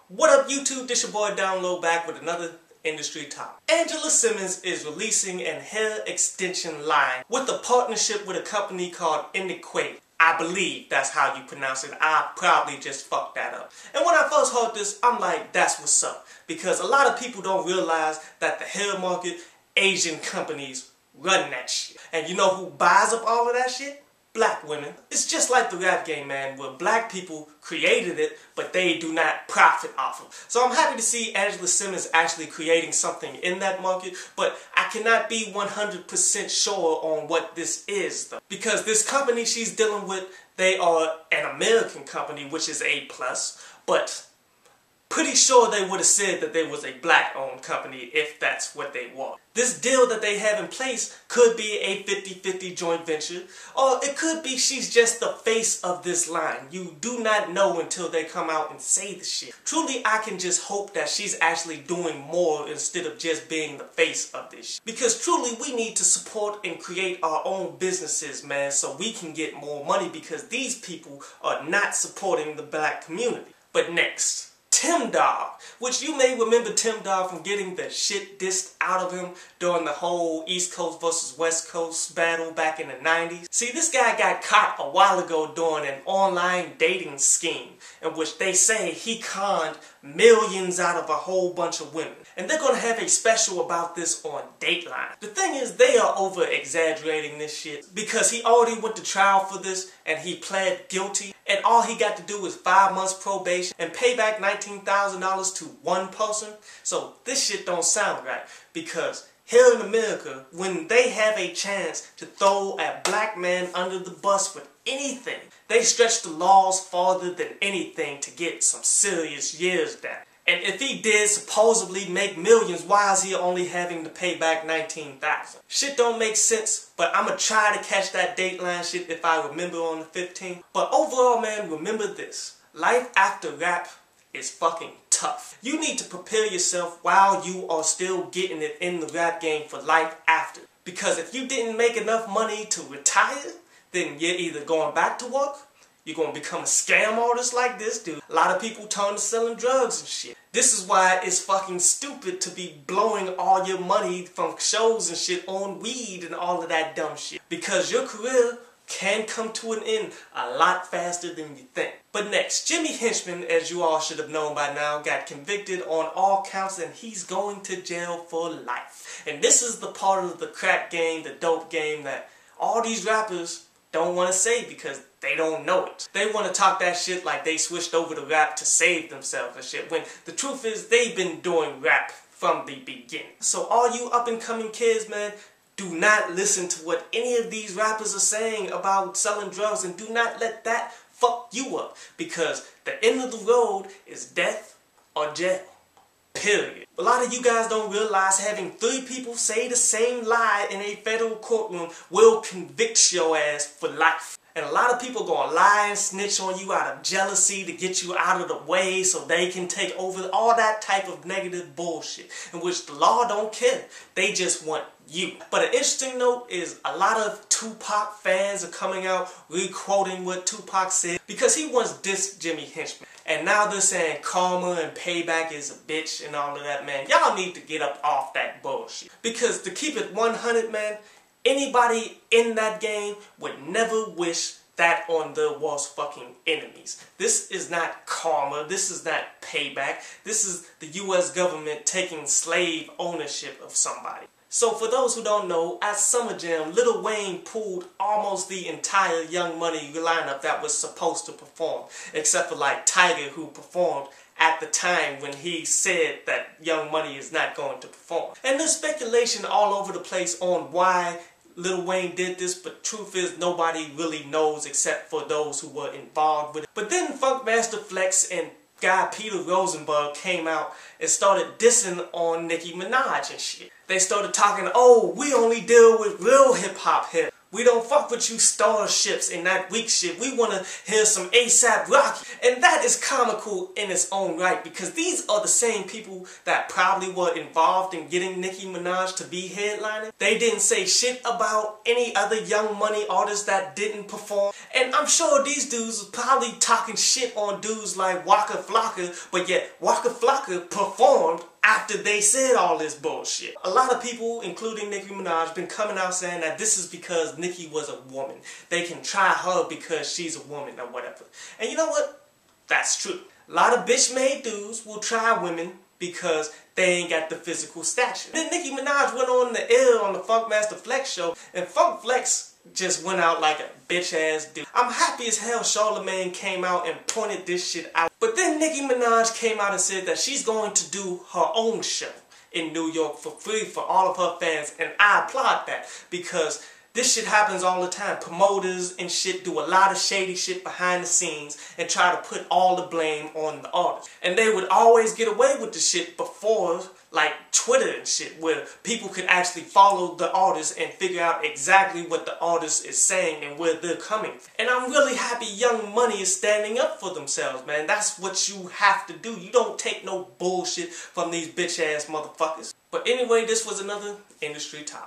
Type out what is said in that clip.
What up YouTube, this your boy Download back with another industry topic. Angela Simmons is releasing an hair extension line with a partnership with a company called Henchman. I believe that's how you pronounce it. I probably just fucked that up. And when I first heard this, I'm like, that's what's up. Because a lot of people don't realize that the hair market, Asian companies run that shit. And you know who buys up all of that shit? Black women. It's just like the rap game, man, where black people created it, but they do not profit off of. So I'm happy to see Angela Simmons actually creating something in that market, but I cannot be 100% sure on what this is, though. Because this company she's dealing with, they are an American company, which is A+, but pretty sure they would have said that they was a black-owned company if that's what they want. This deal that they have in place could be a 50-50 joint venture, or it could be she's just the face of this line. You do not know until they come out and say the shit. Truly, I can just hope that she's actually doing more instead of just being the face of this shit. Because truly, we need to support and create our own businesses, man, so we can get more money because these people are not supporting the black community. But next, Tim Dog, which you may remember Tim Dog from getting the shit dissed out of him during the whole East Coast versus West Coast battle back in the 90s. See, this guy got caught a while ago doing an online dating scheme in which they say he conned millions out of a whole bunch of women. And they're going to have a special about this on Dateline. The thing is, they are over-exaggerating this shit because he already went to trial for this and he pled guilty. And all he got to do was 5 months probation and pay back $19,000 to one person. So this shit don't sound right. Because here in America, when they have a chance to throw a black man under the bus with anything, they stretch the laws farther than anything to get some serious years down. And if he did supposedly make millions, why is he only having to pay back $19,000? Shit don't make sense, but I'ma try to catch that Dateline shit if I remember on the 15th. But overall, man, remember this. Life after rap is fucking tough. You need to prepare yourself while you are still getting it in the rap game for life after. Because if you didn't make enough money to retire, then you're either going back to work, you're going to become a scam artist like this dude. A lot of people turn to selling drugs and shit. This is why it's fucking stupid to be blowing all your money from shows and shit on weed and all of that dumb shit. Because your career can come to an end a lot faster than you think. But next, Jimmy Henchman, as you all should have known by now, got convicted on all counts and he's going to jail for life. And this is the part of the crack game, the dope game that all these rappers don't want to say because they don't know it. They want to talk that shit like they switched over to rap to save themselves and shit, when the truth is they've been doing rap from the beginning. So all you up and coming kids, man, do not listen to what any of these rappers are saying about selling drugs, and do not let that fuck you up, because the end of the road is death or jail. Period. A lot of you guys don't realize having 3 people say the same lie in a federal courtroom will convict your ass for life. And a lot of people gonna lie and snitch on you out of jealousy to get you out of the way so they can take over, all that type of negative bullshit in which the law don't care. They just want you. But an interesting note is a lot of Tupac fans are coming out re-quoting what Tupac said because he once dissed Jimmy Henchman. And now they're saying karma and payback is a bitch and all of that, man. Y'all need to get up off that bullshit. Because to keep it 100, man, anybody in that game would never wish that on their worst fucking enemies. This is not karma. This is not payback. This is the U.S. government taking slave ownership of somebody. So for those who don't know, at Summer Jam, Lil Wayne pulled almost the entire Young Money lineup that was supposed to perform, except for like Tiger, who performed at the time when he said that Young Money is not going to perform. And there's speculation all over the place on why Lil Wayne did this, but truth is nobody really knows except for those who were involved with it. But then Funkmaster Flex and guy Peter Rosenberg came out and started dissing on Nicki Minaj and shit. They started talking, oh, we only deal with real hip-hop here. We don't fuck with you starships and that weak shit. We want to hear some ASAP Rocky. And that is comical in its own right, because these are the same people that probably were involved in getting Nicki Minaj to be headlining. They didn't say shit about any other Young Money artists that didn't perform. And I'm sure these dudes was probably talking shit on dudes like Waka Flocka, but yet Waka Flocka performed after they said all this bullshit. A lot of people, including Nicki Minaj, been coming out saying that this is because Nicki was a woman. They can try her because she's a woman or whatever. And you know what? That's true. A lot of bitch-made dudes will try women because they ain't got the physical stature. Then Nicki Minaj went on the air on the Funkmaster Flex show, and Funk Flex just went out like a bitch-ass dude. I'm happy as hell Charlamagne came out and pointed this shit out. But then Nicki Minaj came out and said that she's going to do her own show in New York for free for all of her fans, and I applaud that because this shit happens all the time. Promoters and shit do a lot of shady shit behind the scenes and try to put all the blame on the artist. And they would always get away with the shit before, like Twitter and shit, where people could actually follow the artist and figure out exactly what the artist is saying and where they're coming from. And I'm really happy Young Money is standing up for themselves, man. That's what you have to do. You don't take no bullshit from these bitch-ass motherfuckers. But anyway, this was another industry topic.